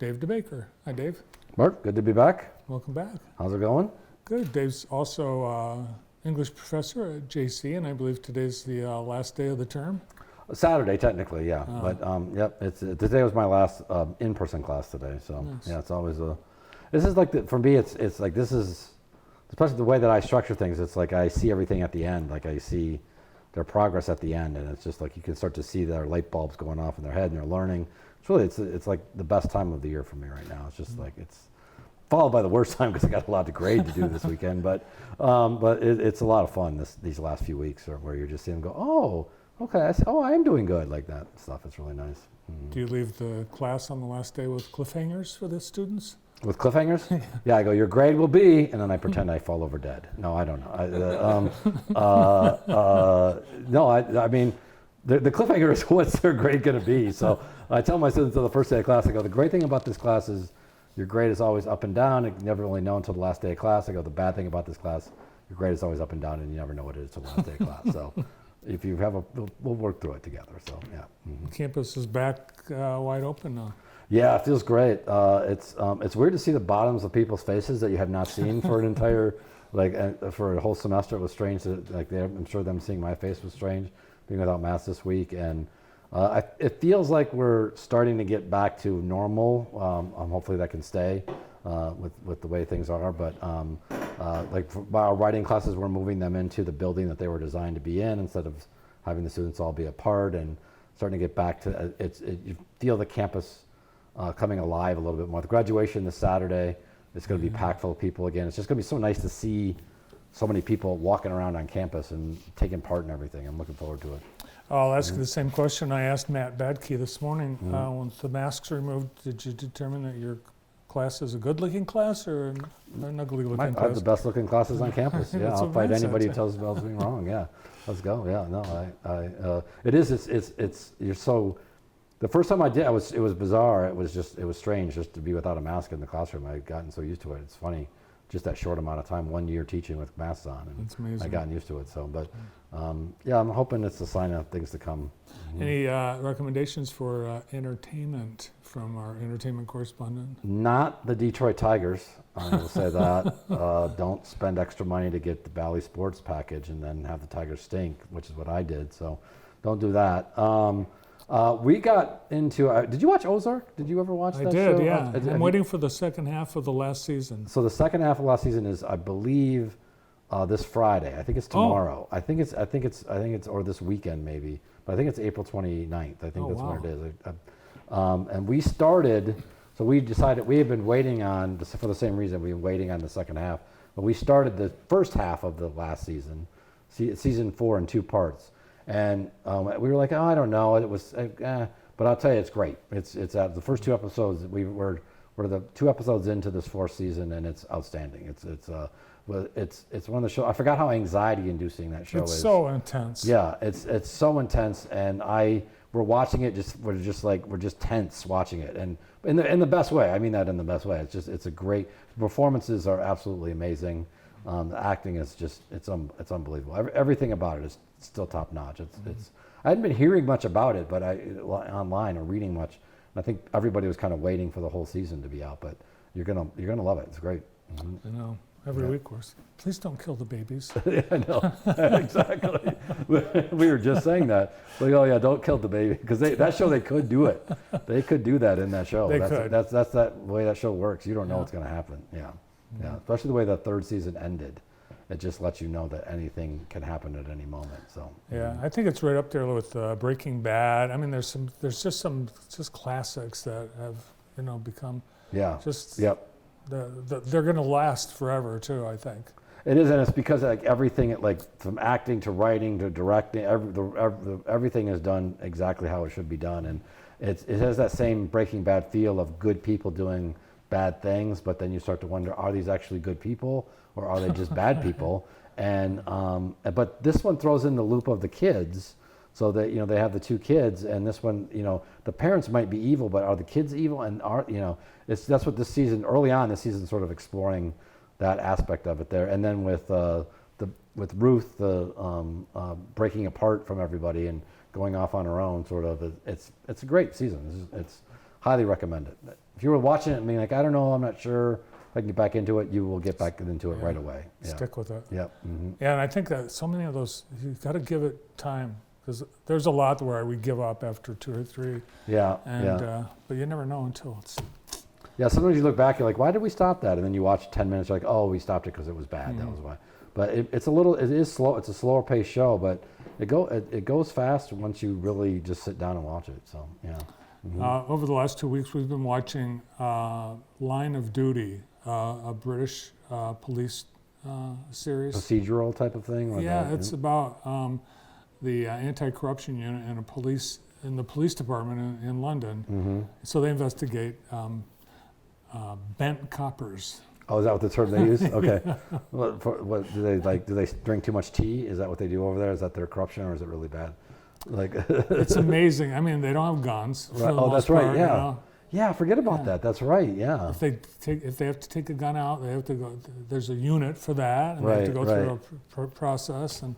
Dave DeBaker. Hi, Dave. Mark, good to be back. Welcome back. How's it going? Good. Dave's also English professor at JC, and I believe today's the last day of the term. Saturday, technically, yeah. But yep, today was my last in-person class today. So Nice. yeah, it's always this is like for me, it's like this is, especially the way that I structure things. It's like I see everything at the end. Like I see their progress at the end, and it's just like you can start to see their light bulbs going off in their head, and they're learning. It's really it's like the best time of the year for me right now. It's just like it's followed by the worst time because I got a lot of grade to do this weekend. But it's a lot of fun these last few weeks where you're just seeing them go, oh, okay, I am doing good, like that stuff. It's really nice. Do you leave the class on the last day with cliffhangers for the students? With cliffhangers? Yeah, I go, your grade will be, and then I pretend I fall over dead. No, I don't know. No, I mean, the cliffhanger is what's their grade going to be. So I tell my students on the first day of class, I go, the great thing about this class is your grade is always up and down. You never really know until the last day of class. I go, the bad thing about this class, your grade is always up and down, and you never know what it is till the last day of class. So if you have we'll work through it together. So yeah. Mm-hmm. Campus is back wide open now. Yeah, it feels great. It's weird to see the bottoms of people's faces that you have not seen for an entire, for a whole semester. It was strange. I'm sure them seeing my face was strange, being without masks this week. And it feels like we're starting to get back to normal. Hopefully that can stay with the way things are. But for our writing classes, we're moving them into the building that they were designed to be in instead of having the students all be apart, and starting to get back to you feel the campus coming alive a little bit more. The graduation this Saturday is going to be packed full of people again. It's just going to be so nice to see so many people walking around on campus and taking part in everything. I'm looking forward to it. I'll ask you the same question I asked Matt Badke this morning. Once the masks are removed, did you determine that your class is a good-looking class or an ugly-looking class? I have the best-looking classes on campus. Yeah, I'll fight anybody who tells me I was being wrong. Yeah, let's go. Yeah, no, it is. It's you're so. The first time I did, it was bizarre. It was strange just to be without a mask in the classroom. I'd gotten so used to it. It's funny, just that short amount of time, 1 year teaching with masks on, and that's amazing. I'd gotten used to it. So, but yeah, I'm hoping it's a sign of things to come. Any recommendations for entertainment from our entertainment correspondent? Not the Detroit Tigers. I will say that. Don't spend extra money to get the Bally Sports package and then have the Tigers stink, which is what I did. So, don't do that. We got into. Did you watch Ozark? Did you ever watch that show? I did. Yeah. I'm waiting for the second half of the last season. So the second half of last season is, I believe, this Friday. I think it's tomorrow. I think it's or this weekend maybe. But I think it's April 29th. I think that's when it is. And we started. So we decided we had been waiting on for the same reason we've been waiting on the second half. But we started the first half of the last season, season 4 in 2 parts. And we were like, oh, I don't know. It was, but I'll tell you, it's great. It's the first 2 episodes. We're the 2 episodes into this 4th season, and it's outstanding. It's one of the shows. I forgot how anxiety-inducing that show is. It's so intense. Yeah, it's so intense, and we're watching it. We're just tense watching it, and in the best way. I mean that in the best way. It's a great. The performances are absolutely amazing. The acting is just it's unbelievable. Everything about it is still top notch. I hadn't been hearing much about it, but online or reading much. I think everybody was kind of waiting for the whole season to be out. But you're gonna love it. It's great. I know. Every week, of course. Please don't kill the babies. Yeah, I know. Exactly. We were just saying that. Like, oh yeah, don't kill the baby, because that show they could do it. They could do that in that show. That's that way that show works. You don't know what's gonna happen. Yeah. Yeah, especially the way the 3rd season ended. It just lets you know that anything can happen at any moment. So yeah, I think it's right up there with Breaking Bad. I mean, there's just some classics that have become they're going to last forever too. I think it is, and it's because everything from acting to writing to directing, everything is done exactly how it should be done, and it has that same Breaking Bad feel of good people doing bad things, but then you start to wonder, are these actually good people or are they just bad people? And but this one throws in the loop of the kids, so that they have the 2 kids, and this one, the parents might be evil, but are the kids evil? And that's what this season, early on this season, sort of exploring that aspect of it there. And then with Ruth, breaking apart from everybody and going off on her own, sort of, it's a great season. It's highly recommend it. If you were watching it and being like, I don't know, I'm not sure if I can get back into it, you will get back into it right away. Yeah. Stick with it. Yep. Yeah, and I think that so many of those, you've got to give it time, because there's a lot where we give up after 2 or 3. Yeah. And but you never know until it's. Yeah, sometimes you look back, you're like, why did we stop that? And then you watch 10 minutes, you're like, oh, we stopped it because it was bad. That was why. But it is slow. It's a slower paced show, but it goes fast once you really just sit down and watch it. So, yeah. Over the last 2 weeks, we've been watching Line of Duty, a British police series. Procedural type of thing? Like Yeah, that, it's about the anti-corruption unit in the police department in London. So they investigate bent coppers. Oh, is that what the term they use? Okay. What do they like? Do they drink too much tea? Is that what they do over there? Is that their corruption, or is it really bad? Like, It's amazing. I mean, they don't have guns. For right. the Oh, most that's right. part, Yeah. you know. Yeah. Forget about that. That's right. Yeah. If they have to take a gun out, they have to go. There's a unit for that, and they have to go through a process. And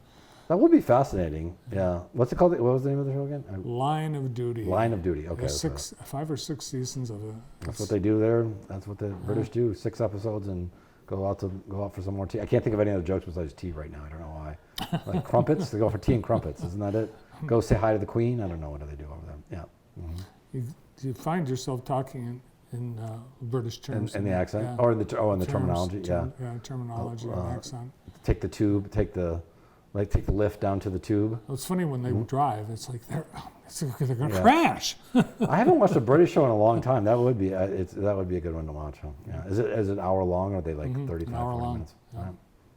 That would be fascinating. Yeah. What's it called? What was the name of the show again? Line of Duty. Line of Duty. Okay. There's 5 or 6 seasons of it. That's what they do there. That's what the British do. 6 episodes and go out for some more tea. I can't think of any other jokes besides tea right now. I don't know why. Like crumpets. They go for tea and crumpets. Isn't that it? Go say hi to the Queen. I don't know what do they do over there. Yeah. You find yourself talking in British terms. In the accent, yeah. or in the terminology. Yeah. Terminology and accent. Take the tube. Take the lift down to the tube. Well, it's funny when they drive. It's like they're going to crash. I haven't watched a British show in a long time. That would be that would be a good one to watch. Huh? Yeah. Is it an hour long, or are they like 35, 40 minutes? Yeah. Right.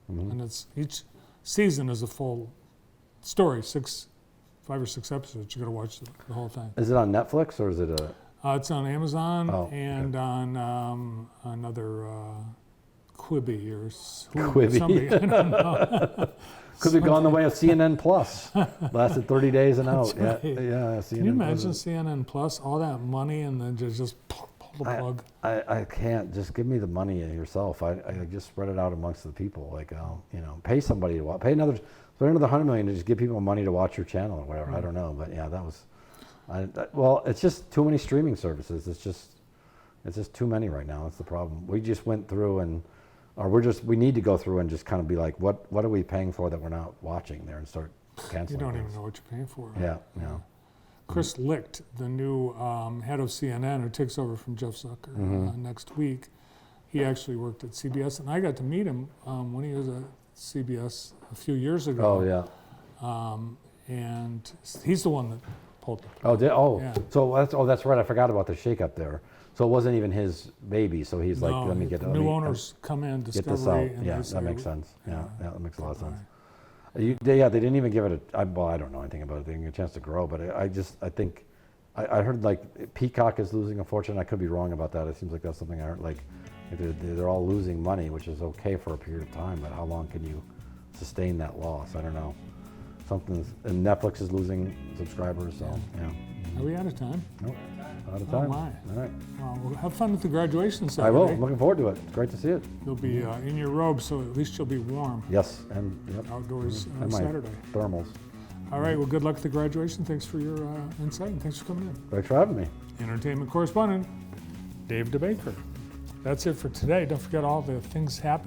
And each season is a full story, 5 or 6 episodes. You got to watch the whole thing. Is it on Netflix, or is it a? It's on Amazon okay. on another Quibi or Quibi. somebody. I don't know. Could be gone the way of CNN Plus. Lasted 30 days and out. Right. Yeah. CNN Can you imagine Plus. CNN Plus, all that money, and then just pull the plug? I can't. Just give me the money yourself. I just spread it out amongst the people. Like, pay somebody to watch. Pay another $100 million to just give people money to watch your channel or whatever. I don't know, but yeah, that was. Well, it's just too many streaming services. It's just too many right now. That's the problem. We just went through we need to go through and just kind of be like, what are we paying for that we're not watching there, and start canceling. You don't things. even know what you're paying for. Yeah. Chris Licht, the new head of CNN, who takes over from Jeff Zucker next week, he actually worked at CBS, and I got to meet him when he was at CBS a few years ago. Oh yeah. And he's the one that pulled the Oh, Yeah. So that's right. I forgot about the shakeup there. So it wasn't even his baby. So he's like, let me get the new owners come in, get this out. Discovery, and Yeah, they say, that makes sense. Yeah, that makes a lot of sense. goodbye. They didn't even give it I don't know anything about it. They didn't get a chance to grow, but I think I heard like Peacock is losing a fortune. I could be wrong about that. It seems like that's something I heard. Like they're all losing money, which is okay for a period of time, but how long can you sustain that loss? I don't know. And Netflix is losing subscribers, so yeah. Are we out of time? Nope, out of time. Oh my. All right. Well, we'll have fun with the graduation Saturday. I will. I'm looking forward to it. It's great to see it. You'll be in your robe, so at least you'll be warm Yes, and outdoors on and my Saturday. thermals. All right, well, good luck at the graduation. Thanks for your insight, and thanks for coming in. Thanks for having me. Entertainment correspondent, Dave DeBaker. That's it for today. Don't forget all the things happening